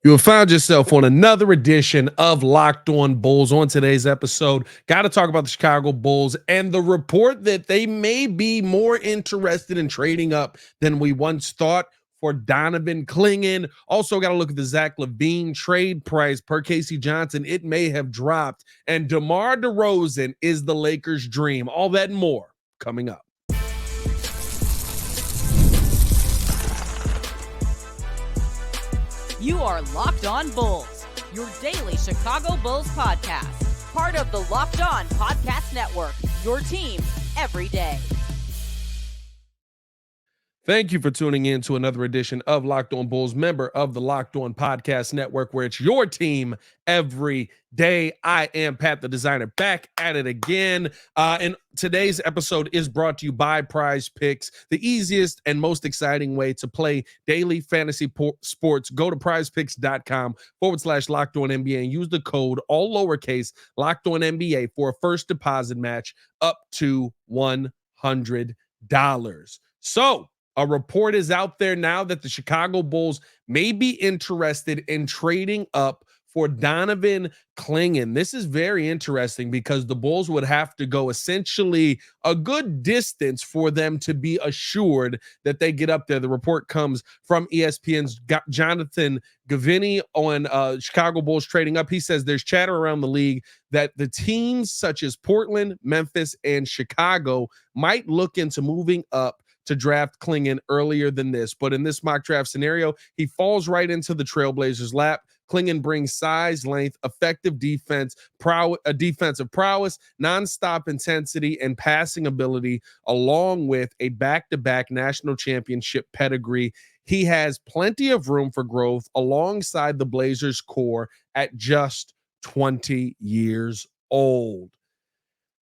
You have found yourself on another edition of Locked On Bulls. On today's episode, got to talk about the Chicago Bulls and the report that they may be more interested in trading up than we once thought for Donovan, Clingan. Also got to look at the Zach Lavine trade price per Casey Johnson. It may have dropped. And Demar Derozan is the Lakers' dream. All that and more coming up. You are Locked On Bulls, your daily Chicago Bulls podcast. Part of the Locked On Podcast Network, your team every day. Thank you for tuning in to another edition of Locked On Bulls, member of the Locked On Podcast Network, where it's your team every day. I am Pat the Designer, back at it again. And today's episode is brought to you by PrizePicks, the easiest and most exciting way to play daily fantasy sports. Go to prizepicks.com/Locked On NBA and use the code, all lowercase, Locked On NBA for a first deposit match up to $100. So, a report is out there now that the Chicago Bulls may be interested in trading up for Donovan, Clingan. This is very interesting because the Bulls would have to go essentially a good distance for them to be assured that they get up there. The report comes from ESPN's Jonathan Gavini on Chicago Bulls trading up. He says there's chatter around the league that the teams such as Portland, Memphis, and Chicago might look into moving up to draft Clingan earlier than this. But in this mock draft scenario, he falls right into the Trailblazers' lap. Clingan brings size, length, effective defensive prowess, nonstop intensity, and passing ability, along with a back-to-back national championship pedigree. He has plenty of room for growth alongside the Blazers' core at just 20 years old.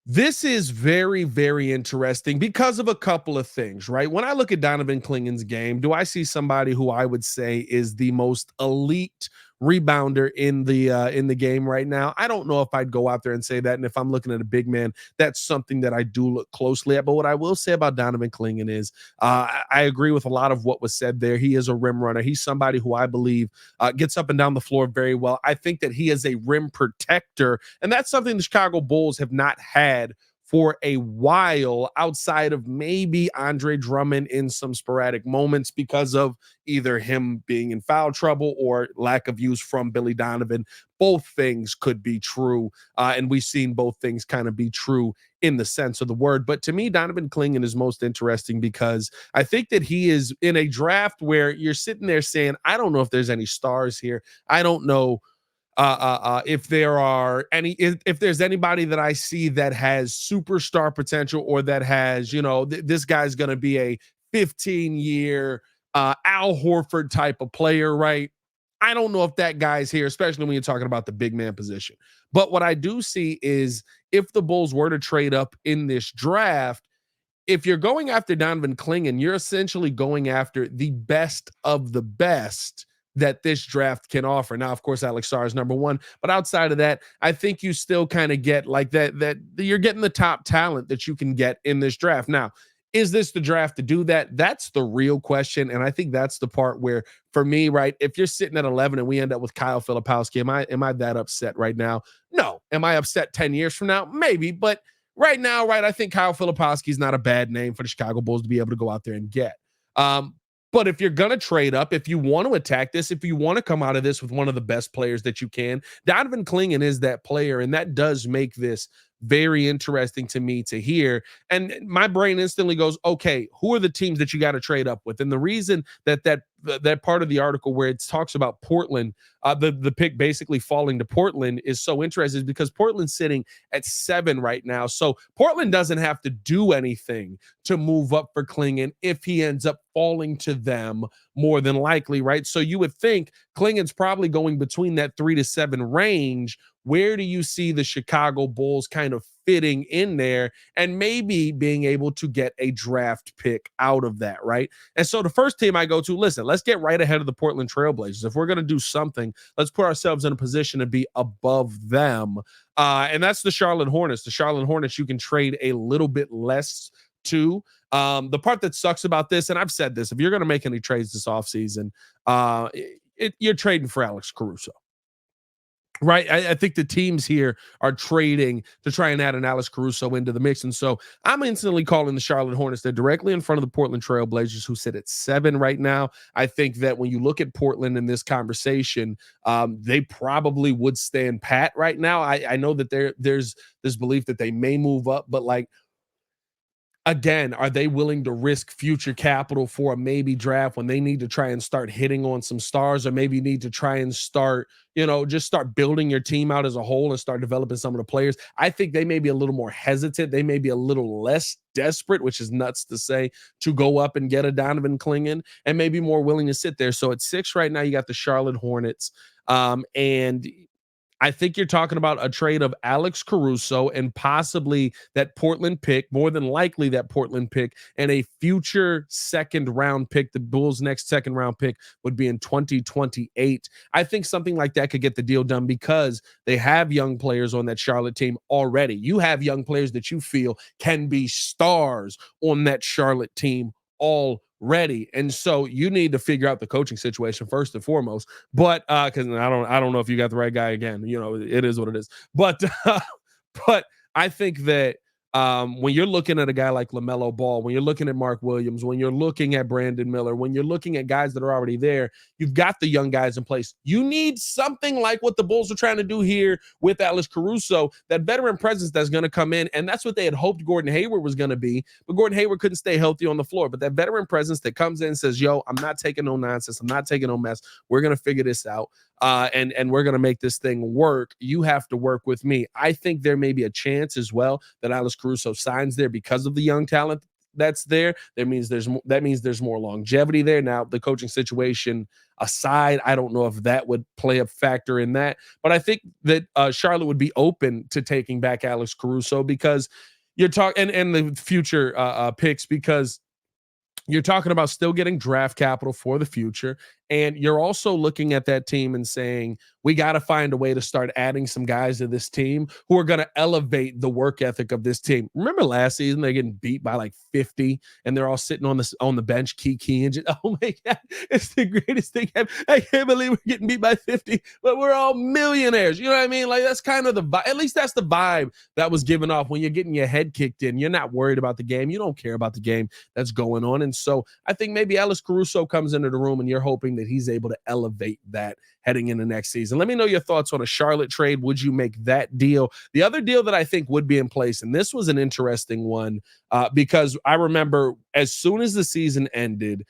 This is very, very interesting because of a couple of things, right? When I look at Donovan Clingan's game, do I see somebody who I would say is the most elite rebounder in the game right now? I don't know if I'd go out there and say that. And if I'm looking at a big man, that's something that I do look closely at. But what I will say about Donovan Clingan is I agree with a lot of what was said there. He is a rim runner. He's somebody who I believe gets up and down the floor very well. I think that he is a rim protector, and that's something the Chicago Bulls have not had for a while, outside of maybe Andre Drummond in some sporadic moments because of either him being in foul trouble or lack of use from Billy Donovan. Both things could be true, and we've seen both things kind of be true in the sense of the word. But to me, Donovan Clingan is most interesting because I think that he is in a draft where you're sitting there saying, I don't know if there's any stars here. I don't know if there's anybody that I see that has superstar potential or that has, this guy's going to be a 15-year Al Horford type of player, right? I don't know if that guy's here, especially when you're talking about the big man position. But what I do see is if the Bulls were to trade up in this draft, if you're going after Donovan Clingan, you're essentially going after the best of the best that this draft can offer. Now, of course, Alex Sarr is number one, but outside of that, I think you still kind of get like that you're getting the top talent that you can get in this draft. Now, is this the draft to do that? That's the real question. And I think that's the part where, for me, right, if you're sitting at 11 and we end up with Kyle Filipowski, am I that upset right now? No. Am I upset 10 years from now? Maybe. But right now, right, I think Kyle Filipowski is not a bad name for the Chicago Bulls to be able to go out there and get. But if you're going to trade up, if you want to attack this, if you want to come out of this with one of the best players that you can, Donovan Clingan is that player, and that does make this very interesting to me to hear. And my brain instantly goes, okay, who are the teams that you got to trade up with? And the reason that part of the article where it talks about Portland, the pick basically falling to Portland is so interesting because Portland's sitting at 7 right now. So Portland doesn't have to do anything to move up for Clingan if he ends up falling to them, more than likely, right? So you would think Clingan's probably going between that 3 to 7 range. Where do you see the Chicago Bulls kind of fitting in there and maybe being able to get a draft pick out of that, right? And so the first team I go to, listen, let's get right ahead of the Portland Trailblazers. If we're going to do something, let's put ourselves in a position to be above them. And that's the Charlotte Hornets. The Charlotte Hornets, you can trade a little bit less to. The part that sucks about this, and I've said this, if you're going to make any trades this offseason, you're trading for Alex Caruso. Right. I think the teams here are trading to try and add an Alex Caruso into the mix. And so I'm instantly calling the Charlotte Hornets. They're directly in front of the Portland Trail Blazers, who sit at 7 right now. I think that when you look at Portland in this conversation, they probably would stand pat right now. I know that there's this belief that they may move up, but like, again, are they willing to risk future capital for a maybe draft when they need to try and start hitting on some stars, or maybe need to try and start, just start building your team out as a whole and start developing some of the players? I think they may be a little more hesitant. They may be a little less desperate, which is nuts to say, to go up and get a Donovan Clingan, and maybe more willing to sit there. So at 6 right now, you got the Charlotte Hornets. And I think you're talking about a trade of Alex Caruso and possibly that Portland pick, more than likely that Portland pick, and a future second round pick. The Bulls' next second round pick would be in 2028. I think something like that could get the deal done because they have young players on that Charlotte team already. You have young players that you feel can be stars on that Charlotte team already. And so you need to figure out the coaching situation first and foremost. But because I don't know if you got the right guy again. It is what it is. But but I think that when you're looking at a guy like LaMelo Ball, when you're looking at Mark Williams, when you're looking at Brandon Miller, when you're looking at guys that are already there, you've got the young guys in place. You need something like what the Bulls are trying to do here with Alex Caruso, that veteran presence that's going to come in. And that's what they had hoped Gordon Hayward was going to be. But Gordon Hayward couldn't stay healthy on the floor. But that veteran presence that comes in and says, yo, I'm not taking no nonsense. I'm not taking no mess. We're going to figure this out. And we're going to make this thing work. You have to work with me. I think there may be a chance as well that Alex Caruso signs there because of the young talent that's there. That means there's more longevity there. Now, the coaching situation aside, I don't know if that would play a factor in that. But I think that Charlotte would be open to taking back Alex Caruso because you're talking and the future picks, because you're talking about still getting draft capital for the future. And you're also looking at that team and saying, we got to find a way to start adding some guys to this team who are going to elevate the work ethic of this team. Remember last season, they're getting beat by like 50 and they're all sitting on the bench, key and just, oh my God, it's the greatest thing ever. I can't believe we're getting beat by 50, but we're all millionaires. You know what I mean? Like, that's kind of the vibe. At least that's the vibe that was given off when you're getting your head kicked in. You're not worried about the game. You don't care about the game that's going on. And so I think maybe Alex Caruso comes into the room and you're hoping that he's able to elevate that heading into next season. Let me know your thoughts on a Charlotte trade. Would you make that deal? The other deal that I think would be in place, and this was an interesting one because I remember as soon as the season ended,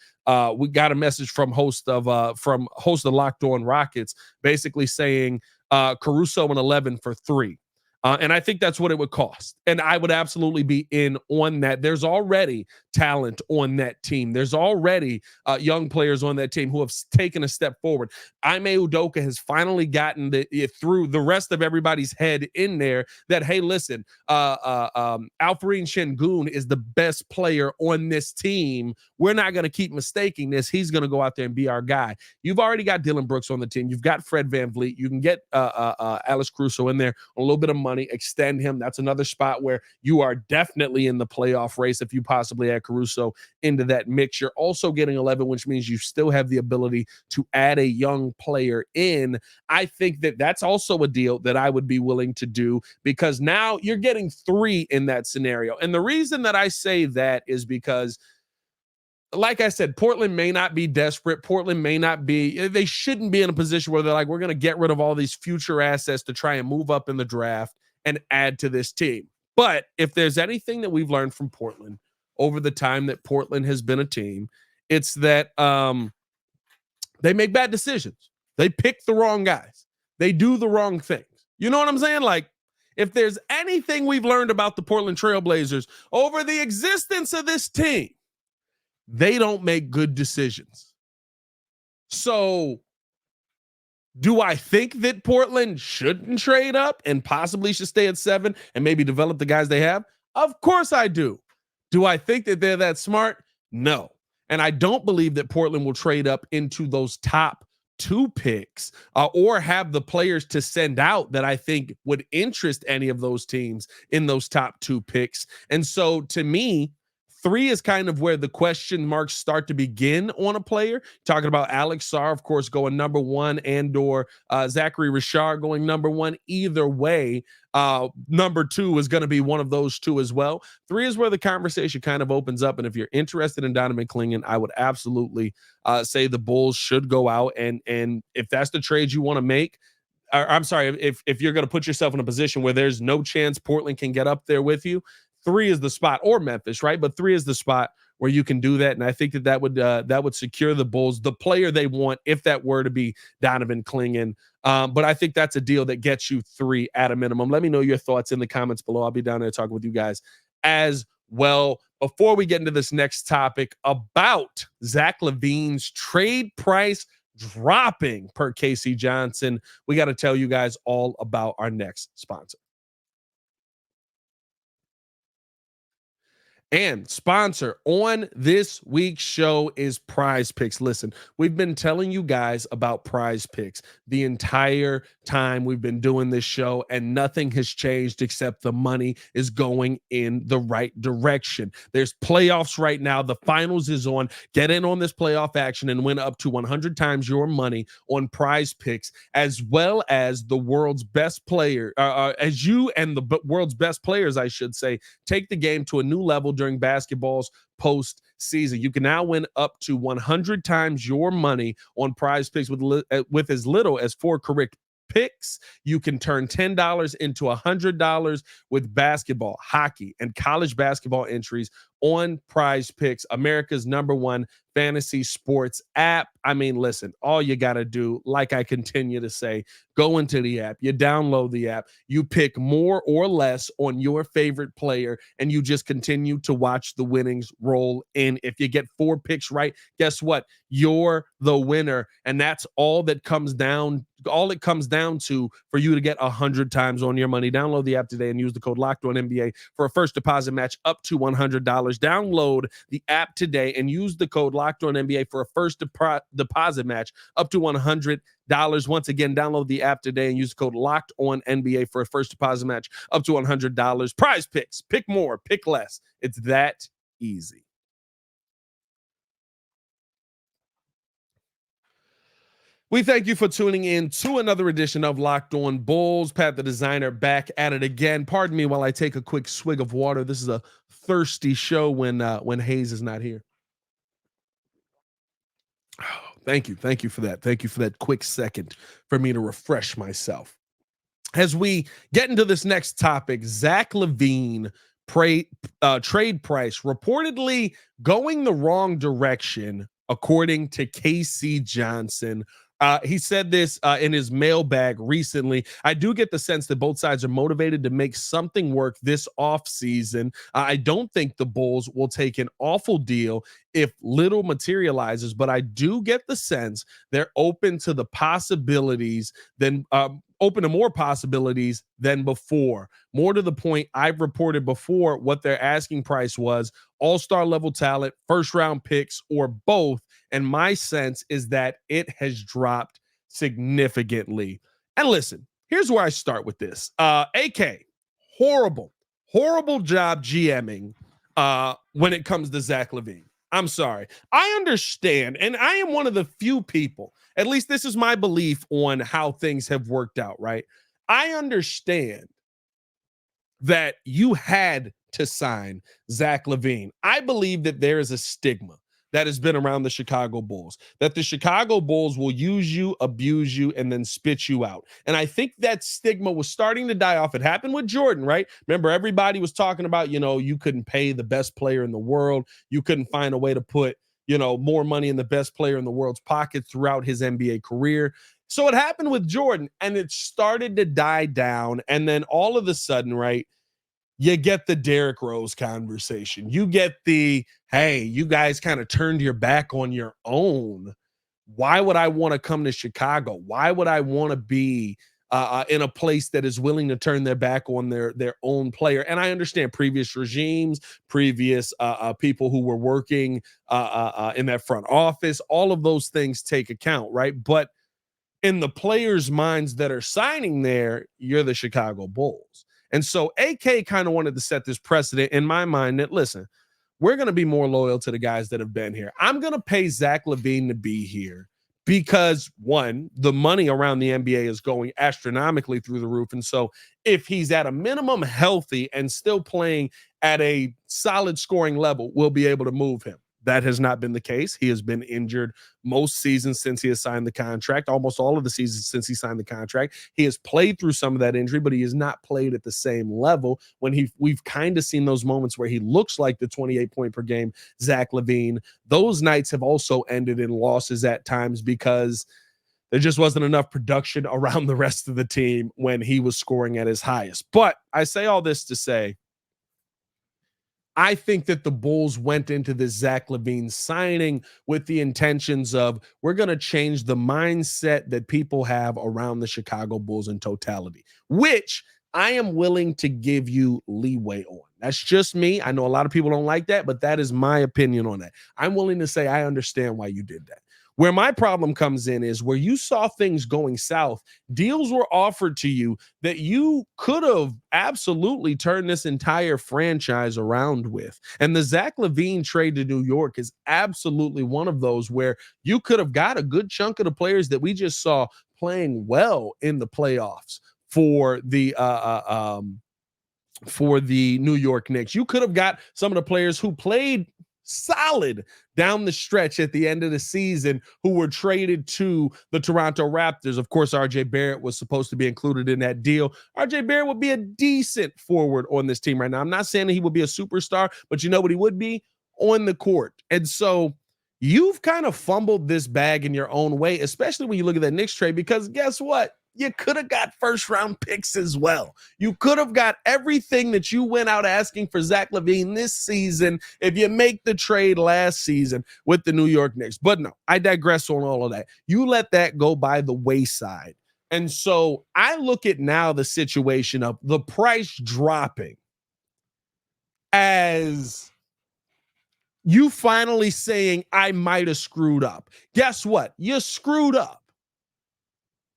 we got a message from host of Locked On Rockets basically saying Caruso and 11 for 3. And I think that's what it would cost. And I would absolutely be in on that. There's already talent on that team. There's already young players on that team who have taken a step forward. Ime Udoka has finally gotten through the rest of everybody's head in there that, hey, listen, Alperen Şengün is the best player on this team. We're not going to keep mistaking this. He's going to go out there and be our guy. You've already got Dylan Brooks on the team. You've got Fred VanVleet. You can get Alex Caruso in there on a little bit of money, extend him. That's another spot where you are definitely in the playoff race if you possibly add Caruso into that mix. You're also getting 11, which means you still have the ability to add a young player in. I think that that's also a deal that I would be willing to do because now you're getting 3 in that scenario. And the reason that I say that is because, like I said, Portland may not be desperate. They shouldn't be in a position where they're like, we're going to get rid of all these future assets to try and move up in the draft and add to this team. But if there's anything that we've learned from Portland over the time that Portland has been a team, it's that they make bad decisions. They pick the wrong guys. They do the wrong things. You know what I'm saying? Like, if there's anything we've learned about the Portland Trail Blazers over the existence of this team, they don't make good decisions. So do I think that Portland shouldn't trade up and possibly should stay at 7 and maybe develop the guys they have? Of course I do. Do I think that they're that smart? No. And I don't believe that Portland will trade up into those top 2 picks or have the players to send out that I think would interest any of those teams in those top 2 picks. And so to me, 3 is kind of where the question marks start to begin on a player. Talking about Alex Sarr, of course, going number 1, and or Zachary Richard going number 1. Either way, number 2 is going to be one of those two as well. 3 is where the conversation kind of opens up. And if you're interested in Donovan Clingan, I would absolutely say the Bulls should go out, and if that's the trade you want to make, I'm sorry, if you're going to put yourself in a position where there's no chance Portland can get up there with you, 3 is the spot, or Memphis, right? But 3 is the spot where you can do that, and I think that would secure the Bulls the player they want if that were to be Donovan Clingan. But I think that's a deal that gets you 3 at a minimum. Let me know your thoughts in the comments below. I'll be down there talking with you guys as well. Before we get into this next topic about Zach Lavine's trade price dropping per Casey Johnson, we got to tell you guys all about our next sponsor. And sponsor on this week's show is PrizePicks. Listen, we've been telling you guys about PrizePicks the entire time we've been doing this show, and nothing has changed except the money is going in the right direction. There's playoffs right now. The finals is on. Get in on this playoff action and win up to 100 times your money on PrizePicks, as well as the world's best player, as you and the world's best players, I should say, take the game to a new level during basketball's postseason. You can now win up to 100 times your money on PrizePicks with as little as 4 correct picks. You can turn $10 into $100 with basketball, hockey, and college basketball entries on PrizePicks, America's #1 fantasy sports app. I mean, listen, all you got to do, like I continue to say, go into the app, you download the app, you pick more or less on your favorite player, and you just continue to watch the winnings roll in. If you get 4 picks right, guess what? You're the winner. And that's all it comes down to for you to get 100 times on your money. Download the app today and use the code LOCKEDONNBA for a first deposit match up to $100. Download the app today and use the code LOCKEDONNBA for a first deposit match up to $100. Once again, download the app today and use the code LOCKEDONNBA for a first deposit match up to $100. PrizePicks, pick more, pick less. It's that easy. We thank you for tuning in to another edition of Locked On Bulls. Pat the Designer back at it again. Pardon me while I take a quick swig of water. This is a thirsty show when Hayes is not here. Oh, thank you for that. Thank you for that quick second for me to refresh myself. As we get into this next topic, Zach Lavine trade price reportedly going the wrong direction, according to Casey Johnson. He said this in his mailbag recently. I do get the sense that both sides are motivated to make something work this offseason. I don't think the Bulls will take an awful deal if little materializes, but I do get the sense they're open to the possibilities open to more possibilities than before. More to the point, I've reported before what their asking price was: all-star level talent, first-round picks, or both. And my sense is that it has dropped significantly. And listen, here's where I start with this. AK, horrible job GMing when it comes to Zach Lavine. I'm sorry. I understand, and I am one of the few people, at least this is my belief on how things have worked out, right? I understand that you had to sign Zach Lavine. I believe that there is a stigma that has been around the Chicago Bulls, that the Chicago Bulls will use you, abuse you, and then spit you out. And I think that stigma was starting to die off. It happened with Jordan, right? Remember, everybody was talking about, you couldn't pay the best player in the world. You couldn't find a way to put, more money in the best player in the world's pocket throughout his NBA career. So it happened with Jordan, and it started to die down. And then all of a sudden, right, you get the Derrick Rose conversation. You get the, hey, you guys kind of turned your back on your own. Why would I want to come to Chicago? Why would I want to be in a place that is willing to turn their back on their own player? And I understand previous regimes, previous people who were working in that front office, all of those things take account, right? But in the players' minds that are signing there, you're the Chicago Bulls. And so AK kind of wanted to set this precedent in my mind that, listen, we're going to be more loyal to the guys that have been here. I'm going to pay Zach Lavine to be here because, one, the money around the NBA is going astronomically through the roof. And so if he's at a minimum healthy and still playing at a solid scoring level, we'll be able to move him. That has not been the case. He has been injured most seasons since he has signed the contract, almost all of the seasons since he signed the contract. He has played through some of that injury, but he has not played at the same level. We've kind of seen those moments where he looks like the 28-point per game Zach Lavine. Those nights have also ended in losses at times because there just wasn't enough production around the rest of the team when he was scoring at his highest. But I say all this to say, I think that the Bulls went into this Zach Lavine signing with the intentions of, we're going to change the mindset that people have around the Chicago Bulls in totality, which I am willing to give you leeway on. That's just me. I know a lot of people don't like that, but that is my opinion on that. I'm willing to say I understand why you did that. Where my problem comes in is where you saw things going south, deals were offered to you that you could have absolutely turned this entire franchise around with. And the Zach Lavine trade to New York is absolutely one of those where you could have got a good chunk of the players that we just saw playing well in the playoffs for the New York Knicks. You could have got some of the players who played solid down the stretch at the end of the season who were traded to the Toronto Raptors. Of course, RJ Barrett was supposed to be included in that deal. RJ Barrett would be a decent forward on this team right now. I'm not saying that he would be a superstar, but you know what he would be? On the court. And so you've kind of fumbled this bag in your own way, especially when you look at that Knicks trade, because guess what? You could have got first-round picks as well. You could have got everything that you went out asking for Zach Lavine this season if you make the trade last season with the New York Knicks. But no, I digress on all of that. You let that go by the wayside. And so I look at now the situation of the price dropping as you finally saying, I might have screwed up. Guess what? You screwed up.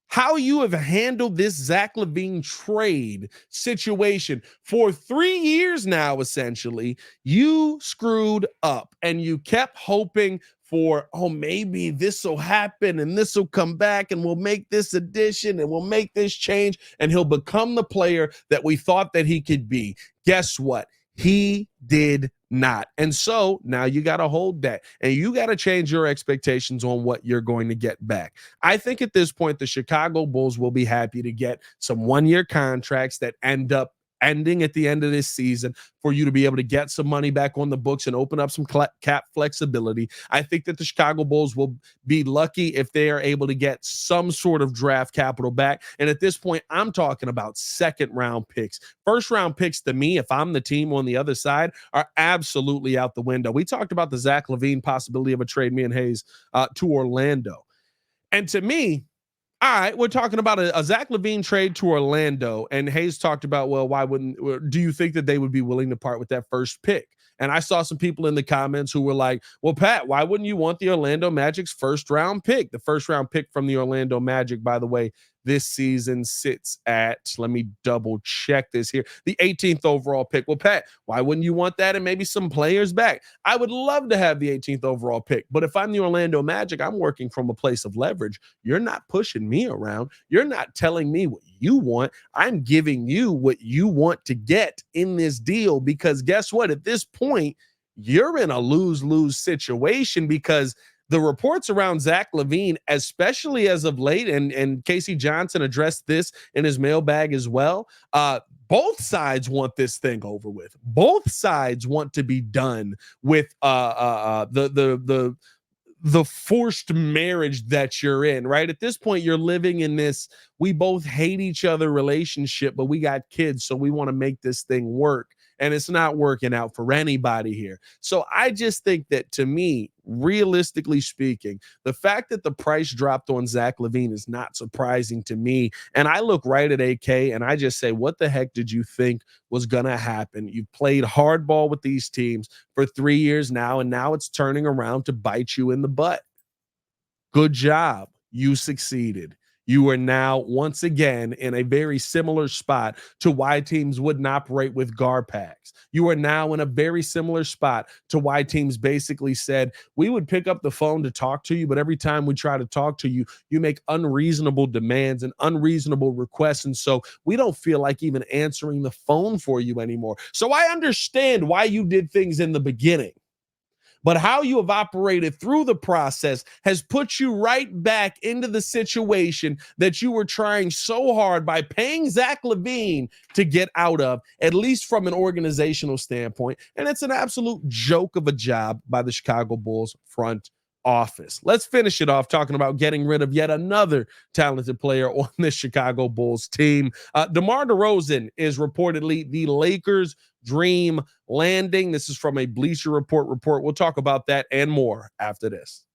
How you have handled this Zach Lavine trade situation for 3 years now, essentially, you screwed up and you kept hoping for, oh, maybe this will happen and this will come back and we'll make this addition and we'll make this change and he'll become the player that we thought that he could be. Guess what? He did not. And so now you got to hold that and you got to change your expectations on what you're going to get back. I think at this point, the Chicago Bulls will be happy to get some one-year contracts that end up ending at the end of this season for you to be able to get some money back on the books and open up some cap flexibility. I think that the Chicago Bulls will be lucky if they are able to get some sort of draft capital back. And at this point, I'm talking about second-round picks. First-round picks, to me, if I'm the team on the other side, are absolutely out the window. We talked about the Zach Lavine possibility of a trade, me and Hayes, to Orlando. And to me, all right, we're talking about a Zach Lavine trade to Orlando, and Hayes talked about, well, do you think that they would be willing to part with that first pick? And I saw some people in the comments who were like, well, Pat, why wouldn't you want the Orlando Magic's first round pick? The first round pick from the Orlando Magic, by the way, this season sits at, let me double check this here, the 18th overall pick. Well, Pat, why wouldn't you want that and maybe some players back? I would love to have the 18th overall pick, but if I'm the Orlando Magic, I'm working from a place of leverage. You're not pushing me around. You're not telling me what you want. I'm giving you what you want to get in this deal, because guess what? At this point, you're in a lose-lose situation, because the reports around Zach Lavine, especially as of late, and Casey Johnson addressed this in his mailbag as well, both sides want this thing over with. Both sides want to be done with the forced marriage that you're in, right? At this point, you're living in this, we both hate each other relationship, but we got kids, so we want to make this thing work. And it's not working out for anybody here. So I just think that, to me, realistically speaking, the fact that the price dropped on Zach Lavine is not surprising to me. And I look right at AK and I just say, what the heck did you think was going to happen? You've played hardball with these teams for 3 years now, and now it's turning around to bite you in the butt. Good job. You succeeded. you are now once again in a very similar spot to why teams wouldn't operate with guard packs. You are now in a very similar spot to why teams basically said, we would pick up the phone to talk to you, but every time we try to talk to you, you make unreasonable demands and unreasonable requests. And so we don't feel like even answering the phone for you anymore. So I understand why you did things in the beginning, but how you have operated through the process has put you right back into the situation that you were trying so hard by paying Zach Lavine to get out of, at least from an organizational standpoint. And it's an absolute joke of a job by the Chicago Bulls front office. Let's finish it off talking about getting rid of yet another talented player on the Chicago Bulls team. DeMar DeRozan is reportedly the Lakers' dream landing. This is from a Bleacher Report report. We'll talk about that and more after this.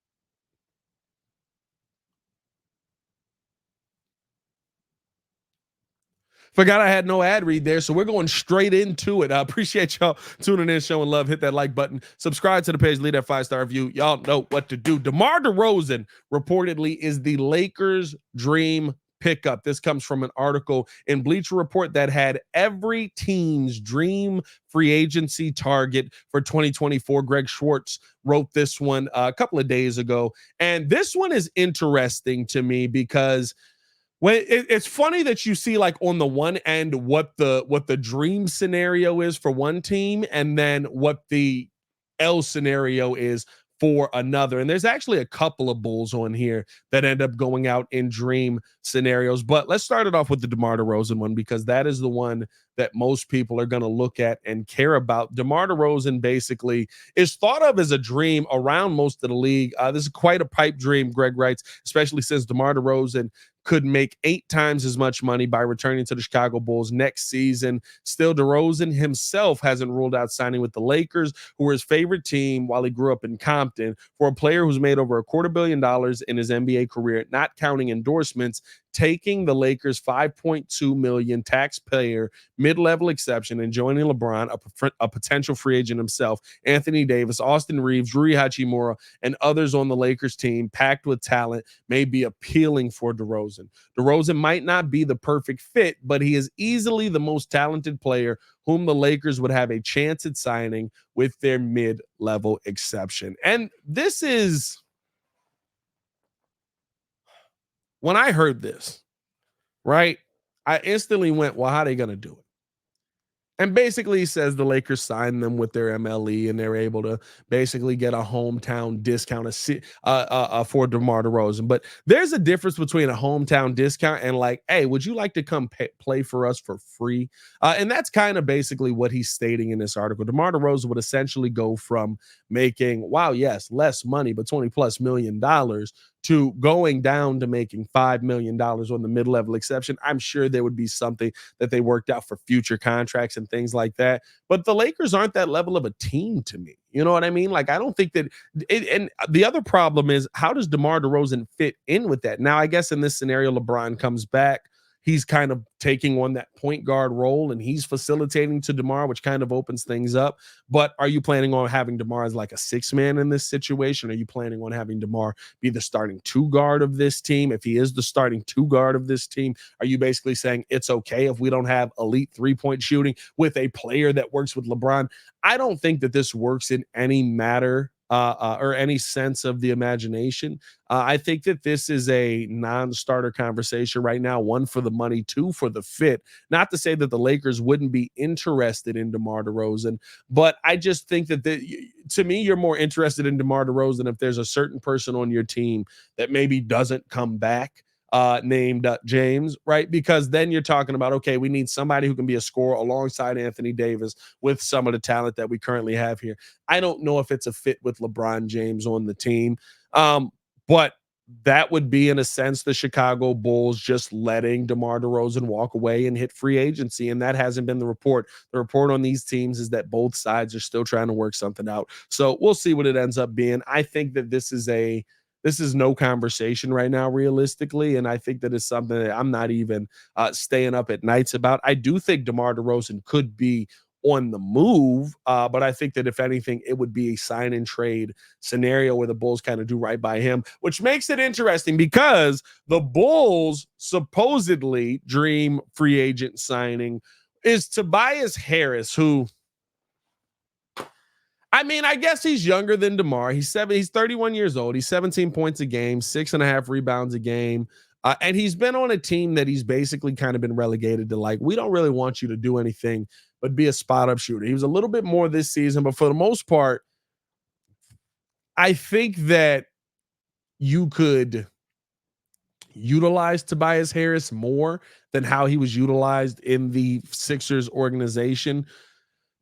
Forgot I had no ad read there, so we're going straight into it. I appreciate y'all tuning in, showing love. Hit that like button. Subscribe to the page. Leave that 5-star review. Y'all know what to do. DeMar DeRozan reportedly is the Lakers' dream pickup. This comes from an article in Bleacher Report that had every team's dream free agency target for 2024. Greg Schwartz wrote this one a couple of days ago. And this one is interesting to me because it's funny that you see, like, on the one end what the dream scenario is for one team and then what the L scenario is for another. And there's actually a couple of Bulls on here that end up going out in dream scenarios. But let's start it off with the DeMar DeRozan one, because that is the one that most people are going to look at and care about. DeMar DeRozan basically is thought of as a dream around most of the league. This is quite a pipe dream, Greg writes, especially since DeMar DeRozan could make 8 times as much money by returning to the Chicago Bulls next season. Still, DeRozan himself hasn't ruled out signing with the Lakers, who were his favorite team while he grew up in Compton. For a player who's made over $250 million in his NBA career, not counting endorsements, taking the Lakers' $5.2 million taxpayer mid-level exception and joining LeBron, a potential free agent himself, Anthony Davis, Austin Reeves, Rui Hachimura, and others on the Lakers team packed with talent may be appealing for DeRozan. DeRozan might not be the perfect fit, but he is easily the most talented player whom the Lakers would have a chance at signing with their mid-level exception. And this is, when I heard this, right, I instantly went, well, how are they going to do it? And basically he says the Lakers signed them with their MLE and they're able to basically get a hometown discount for DeMar DeRozan. But there's a difference between a hometown discount and, like, hey, would you like to come play for us for free? And that's kind of basically what he's stating in this article. DeMar DeRozan would essentially go from making, wow, yes, less money, but $20+ million to going down to making $5 million on the mid-level exception. I'm sure there would be something that they worked out for future contracts and things like that. But the Lakers aren't that level of a team to me. You know what I mean? Like, I don't think that and the other problem is, how does DeMar DeRozan fit in with that? Now, I guess in this scenario, LeBron comes back. He's kind of taking on that point guard role and he's facilitating to DeMar, which kind of opens things up. But are you planning on having DeMar as like a 6-man in this situation? Are you planning on having DeMar be the starting 2 guard of this team? If he is the starting 2 guard of this team, are you basically saying it's okay if we don't have elite 3-point shooting with a player that works with LeBron? I don't think that this works in any matter or any sense of the imagination. I think that this is a non-starter conversation right now. 1, for the money, 2, for the fit. Not to say that the Lakers wouldn't be interested in DeMar DeRozan, but I just think that to me, you're more interested in DeMar DeRozan if there's a certain person on your team that maybe doesn't come back, named James, right? Because then you're talking about, okay, we need somebody who can be a scorer alongside Anthony Davis with some of the talent that we currently have here. I don't know if it's a fit with LeBron James on the team. But that would be, in a sense, the Chicago Bulls just letting DeMar DeRozan walk away and hit free agency. And that hasn't been the report. The report on these teams is that both sides are still trying to work something out. So we'll see what it ends up being. I think that this is no conversation right now, realistically. And I think that it's something that I'm not even staying up at nights about. I do think DeMar DeRozan could be on the move. But I think that if anything, it would be a sign and trade scenario where the Bulls kind of do right by him, which makes it interesting because the Bulls supposedly dream free agent signing is Tobias Harris, who, I mean, I guess he's younger than DeMar. He's 31 years old. He's 17 points a game, 6.5 rebounds a game. And he's been on a team that he's basically kind of been relegated to, like, we don't really want you to do anything but be a spot up shooter. He was a little bit more this season, but for the most part, I think that you could utilize Tobias Harris more than how he was utilized in the Sixers organization.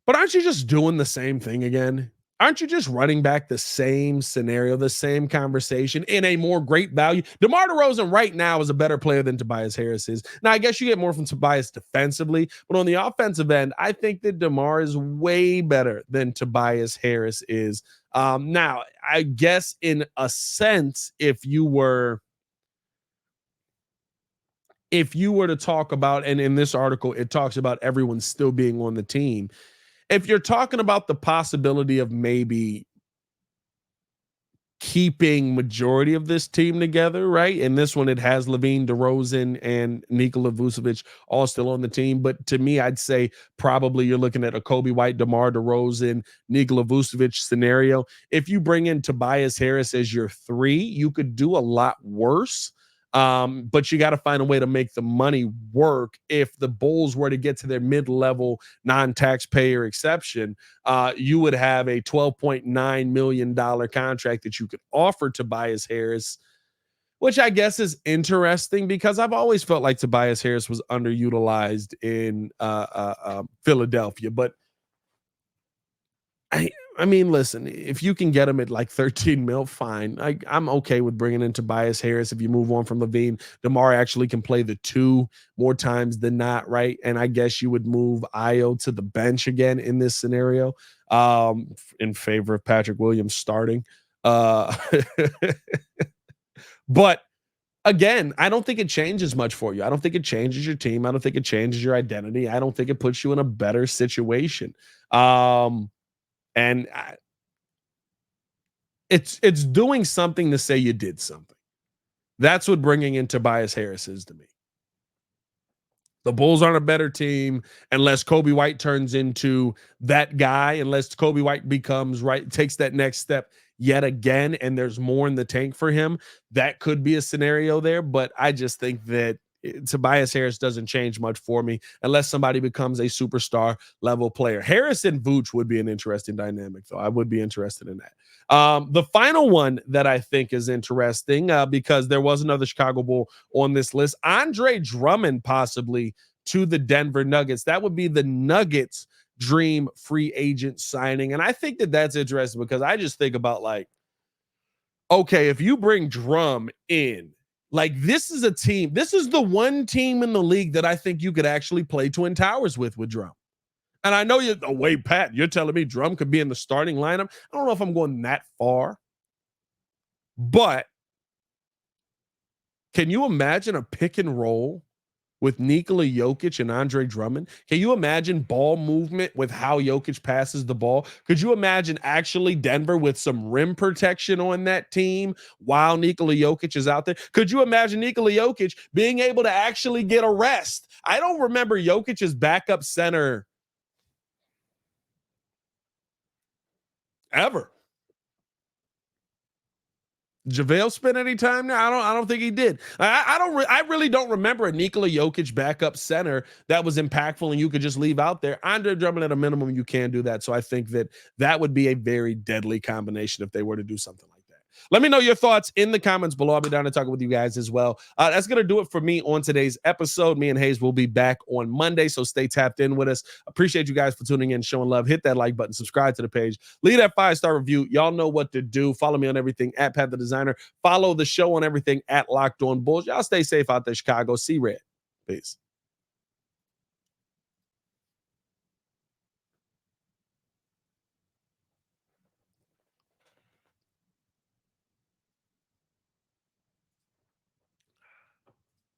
But aren't you just doing the same thing again? Aren't you just running back the same scenario, the same conversation in a more great value? DeMar DeRozan right now is a better player than Tobias Harris is. Now, I guess you get more from Tobias defensively, but on the offensive end, I think that DeMar is way better than Tobias Harris is. Now, I guess in a sense, if you were to talk about, and in this article, it talks about everyone still being on the team. If you're talking about the possibility of maybe keeping majority of this team together, right? In this one, it has Lavine, DeRozan, and Nikola Vucevic all still on the team. But to me, I'd say probably you're looking at a Kobe White, DeMar DeRozan, Nikola Vucevic scenario. If you bring in Tobias Harris as your 3, you could do a lot worse. But you got to find a way to make the money work. If the Bulls were to get to their mid-level non-taxpayer exception, you would have a $12.9 million contract that you could offer Tobias Harris, which I guess is interesting because I've always felt like Tobias Harris was underutilized in Philadelphia. But I mean, listen, if you can get him at like 13 mil, fine. I'm okay with bringing in Tobias Harris. If you move on from Lavine, DeMar actually can play the 2 more times than not, right? And I guess you would move Ayo to the bench again in this scenario, in favor of Patrick Williams starting. But again, I don't think it changes much for you. I don't think it changes your team. I don't think it changes your identity. I don't think it puts you in a better situation. And it's doing something to say you did something. That's what bringing in Tobias Harris is to me. The Bulls aren't a better team unless Kobe White turns into that guy, unless Kobe White takes that next step yet again, and there's more in the tank for him. That could be a scenario there, but I just think that Tobias Harris doesn't change much for me unless somebody becomes a superstar level player. Harris and Vooch would be an interesting dynamic, though. I would be interested in that. The final one that I think is interesting, because there was another Chicago Bull on this list, Andre Drummond possibly to the Denver Nuggets. That would be the Nuggets' dream free agent signing. And I think that that's interesting because I just think about, like, okay, if you bring Drum in, like, this is the one team in the league that I think you could actually play Twin Towers with Drum. And I know wait, Pat, you're telling me Drum could be in the starting lineup? I don't know if I'm going that far. But can you imagine a pick and roll with Nikola Jokic and Andre Drummond? Can you imagine ball movement with how Jokic passes the ball? Could you imagine actually Denver with some rim protection on that team while Nikola Jokic is out there? Could you imagine Nikola Jokic being able to actually get a rest? I don't remember Jokic's backup center ever. JaVale spent any time there? I don't think he did. I really don't remember a Nikola Jokic backup center that was impactful and you could just leave out there. Andre Drummond, at a minimum, you can do that. So I think that would be a very deadly combination if they were to do something like that. Let me know your thoughts in the comments below. I'll be down to talk with you guys as well. That's going to do it for me on today's episode. Me and Hayes will be back on Monday, so stay tapped in with us. Appreciate you guys for tuning in, showing love. Hit that like button, subscribe to the page, leave that 5-star review. Y'all know what to do. Follow me on everything at Pat the Designer. Follow the show on everything at Locked On Bulls. Y'all stay safe out there, Chicago. See red. Peace.